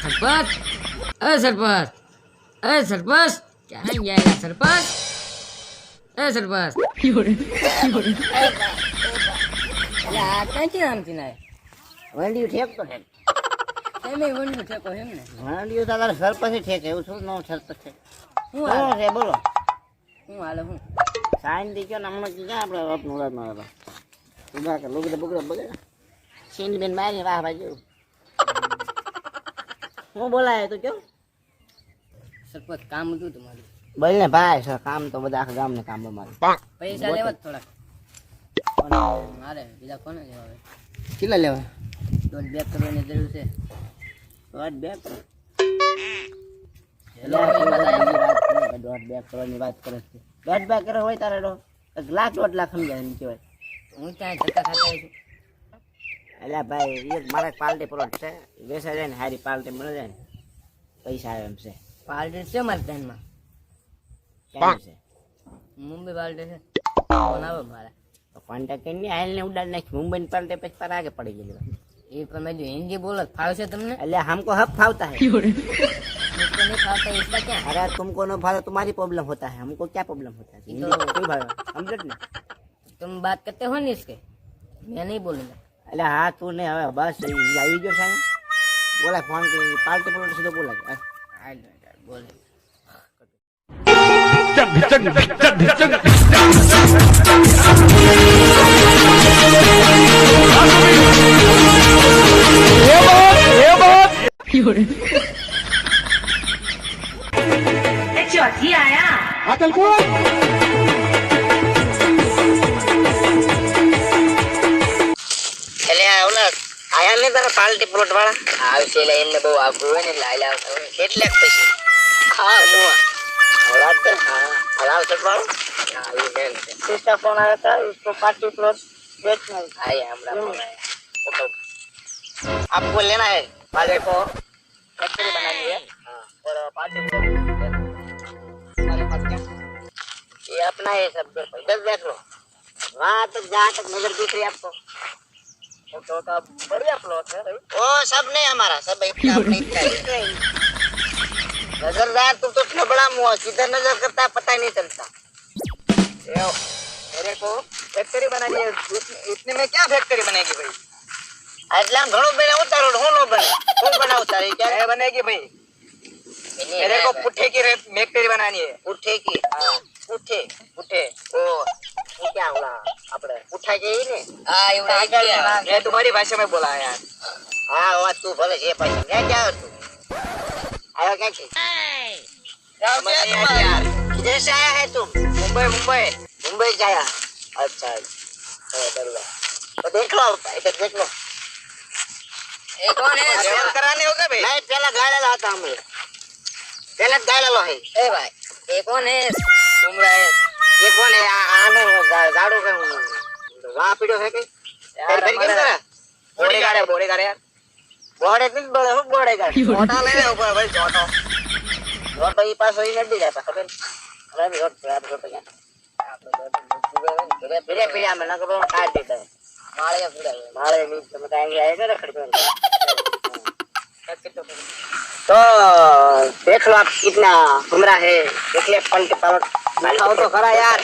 सरपंच, अरे सरपंच, अरे सरपंच, क्या जाएगा सरपंच, अरे सरपंच. ક્યાંથી નામ થી નાય વંડિયું ઠેકતો છે. તમે વણ્યું છે કોઈ એમ ને વંડિયું તારે સરપંચ ઠેકે એવું શું નો સરપંચ છે. હું શું હાલે છે બોલો. હું હાલે હું સાઈન દી ગયો ને હમણાં ક્યાં આપણે આપનું ઉડાડમાં આવ્યા. ઉભા કે લુગડા બુગડા બગડે સીન બેન મારી વાહ બાજુ હું બોલાય તો કયો સરપંચ કામ હતું તમારું બોલ ને ભાઈ સર કામ તો બધા આખા ગામને કામ અમારું પૈસા લેવા જ થોડાક મારે બીજા કોને લેવા હવે કેટલા લેવા 1.5 કરોડની જરૂર છે દોઢ બે કરોડ હેલો દોઢ બે કરોડની વાત કરે છે. દોઢ બે કરોડ હોય તારે લાખ 1.5 લાખ સમજાય એમ કહેવાય. હું ત્યાં ધક્કા ખાતા છું એટલે ભાઈ એ મારા પાર્ટી પ્લોટ છે વેચાઈ જાય ને સારી પાર્ટી મળે જાય ને પૈસા આવે એમ છે. પાર્ટી છે મારા ધ્યાનમાં કેમ છે મુંબઈ પાર્ટી છે ફોન આવે મારા કોન્ટેક્ટ કરીને હાલ ને ઉડાડ નાખી મુંબઈ પાર્ટી પછી પર આગે પડી ગયેલી એ પણ મેં જો હિન્દી બોલો ફાવશે તમને એટલે हमको हब फावता है. मुझको नहीं फावता इसका क्या अरे तुमको न फावता तुम्हारी प्रॉब्लम होता है हमको क्या प्रॉब्लम होता है. कोई भाई समझे ने तुम बात करते हो ना इसके मैं नहीं बोलूंगा એટલે હા તું ને હવે બસ આવી ગયો સાહેબ બોલા ફોન કરી પાર્ટી પ્લોટ સીધો બોલા बोले चौथी आया એટલે ઓલા આયા ને તારા પાર્ટી પ્લોટ વાળા આવશે એટલે એમને બહુ આઘું હોય ને એટલે હાલ્યા આવતા હોય કેટલાક પૈસા હા હું ઓલા તો હા હલાવ છે વાળો આવી બેન છે सिस्टर फोन आया था इसको पार्टी प्लॉट बेचना है. આયા હમણાં ફોન આયા. आपको लेना है वाले को फैक्ट्री बनानी है और पार्टी प्लॉट हमारे पास क्या ये अपना है सब इधर देख लो वहाँ तक जहाँ तक नजर दिख रही है आपको तो बढ़िया प्लॉट है भाई वो सब नहीं हमारा सब अपने नजरदार तुम तो इतना बड़ा मुंह है, किधर नजर करता है पता ही नहीं चलता. मेरे को फैक्ट्री बनानी है इतने में क्या फैक्ट्री बनेगी भाई એટલે આમ ઘણું બેને ઉતારો હું નો બને હું બનાવતા રહી क्या ક્યારે बनेगी भाई मेरे को पुट्ठे की फैक्ट्री बनानी है ઉઠે કી ઉઠે पुट्ठे ઓ ये क्या हुआ આપણે ઉઠા જઈએ ને हाँ मैं तुम्हारी भाषा में बोला यार હા વાત તું ભલે જે પૈસા ક્યાં જાવ તું આયો ક્યાંથી समझ नहीं आया यार किधर से आया है तुम मुंबई मुंबई मुंबई से आया अच्छा बराबर तो देख लो इधर देख लो ये कौन है सेल कराने होगा भाई नहीं पहला गाड़ा लाता हूँ मैं पहले गाड़ा लो है ए भाई ये कौन है तुम रहे ये कौन है आने गाड़ो का वहाँ पीड़ो है कहीं यार हमारा बोड़े गाड़े यार बोड़े दिन बोड़े हो बोड़े गाड़ी छोटा ले रहे ऊपर भाई छोटा रोड ही पास ही नहीं जाता खबर अरे भी रोड पे आप रोड पे फिर फिर हमें ना करो काट देता है माले पूरा मारे नहीं तो बताएंगे आएगा रखड़ पे तो देख लो आप कितना घुमरा है देख ले पल के पावर दिखाओ तो खरा यार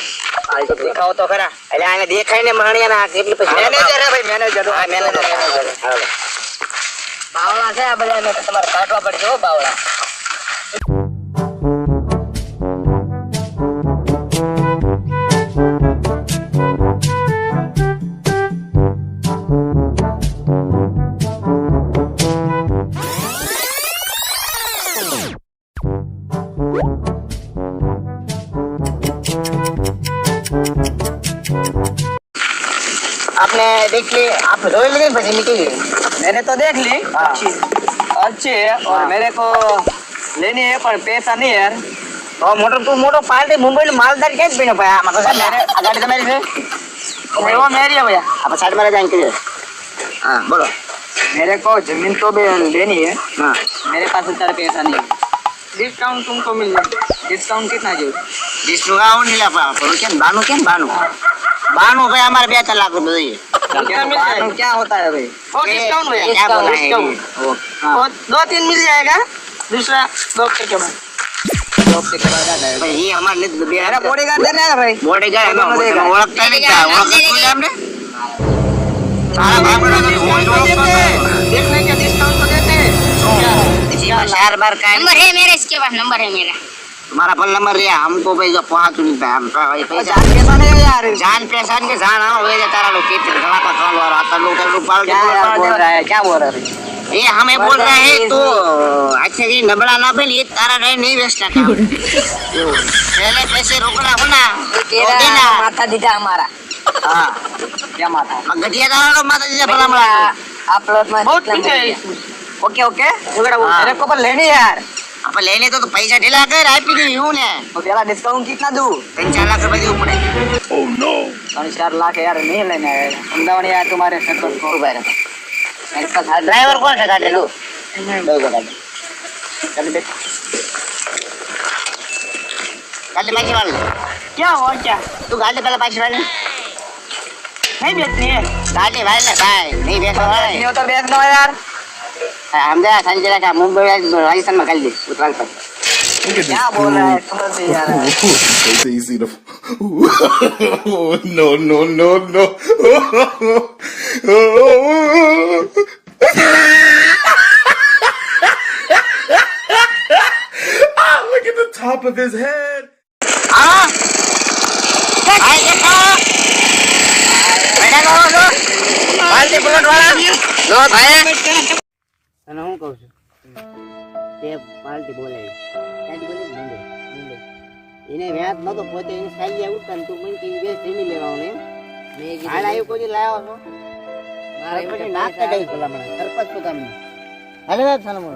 दिखाओ तो खरा એટલે આને દેખાય ને મહણિયા ના કેટલી પછી मैनेजर है भाई मैनेजर હા મેનેજર बावला છે આ બધા ને તમારે કાટવા પડશે હો બાવળા आपने देख ली आप रोई लगी પછી निकल गई मैंने तो देख ली अच्छी है और मेरे को लेनी है पर पैसा नहीं है यार તો મોટો પાર્ટી મુંબઈ નો માલદાર ક્યાં પીનો ભાઈ આમાં તો સાહેબ આ ગાડી તમારી છે वो मेरी है भैया આપણે સાઈડ માં જાઈને કરીએ હા બોલો मेरे को जमीन तो भी लेनी है હા मेरे पास इतना पैसा नहीं है डिस्काउंट तुमको मिल जाएगा डिस्काउंट कितना जो ડિસ્કાઉન્ટ નહીં લાપા કેમ બાનું बानू भाई हमारे 2 लाख रुपए चाहिए। क्या मिल जाएगा? क्या होता है भाई? वो डिस्काउंट भैया, क्या बोला है ये? और 2-3 मिल जाएगा, दूसरा 2 के बाद। 2 के बाद आ जाएगा। भाई ये हमारे लिए मेरा बॉडीगार्ड देना है भाई। बॉडीगार्ड है, देगा। ओळखता नहीं क्या? ओळखता हमने सारा भाग रहा था। देखने के डिस्काउंट तो देते हैं। इसी में 4 बार का नंबर है मेरा, इसके पास नंबर है मेरा। तुम्हारा फोन नंबर लिया हमको भाई जो पहुंच नहीं पाया हम भाई पैसा जान कैसा नहीं है यार? जान पहचान के जान आओ वे तारा लोग कितने घड़ा पर कॉल और आता लोग पाल के क्या यार बोल रहा है? क्या बोल रहा है? ये हमें बोल रहा है तो अच्छा जी नबड़ा ना बन ये तारा नहीं बेचना काम पहले पैसे रोकना होना तेरा देना माथा दीदा हमारा। हाँ, क्या माता है? गठिया तारा लोग माता जी से बड़ा बड़ा आप लोग में बहुत कुछ है इसमें। ओके ओके, झगड़ा बोल। हाँ। मेरे को पर लेनी है यार। अब लेने तो पैसा ढिला कर आईपी नहीं हूं ने तो तेरा डिस्काउंट कितना दूं? 3-4 लाख रुपए देने पड़े 3-4 लाख यार नहीं लेना है। अहमदाबाद यार तुम्हारे सेक्टर को इसका ड्राइवर कौन है गाड़ी लो चल देख। गाड़ी पैसे वाले क्या हुआ क्या? तू गाड़ी पहले पैसे वाले नहीं बेचनी है? गाड़ी वाले भाई नहीं बेच रहा नहीं है हो तो बेच दो यार। हम जा संजय का मुंबई राजस्थान में कल दी उत्तराखंड पर Look at क्या this बोल रहा है? fool. समझ नहीं आ रहा है। It's easy to. No, no, no, no. Look at the top of his head. हाँ भाई देखो बेटा लो बाल्टी बुलेट वाला लो भाई અને હું કહું છું તે પાર્ટી બોલે ક્યાંથી બોલે મુંબઈ એને વ્યાજ નતો પોતે એને સાઈ ઉઠતા ને તું મને કે બે જમી લેવાનું એમ મેં કીધું હાલ આવ્યો કોઈ લાવ્યો છો મારે પછી નાક કઢાઈ ભલા મને સરપંચ તો તમને હાલે ના થાને મને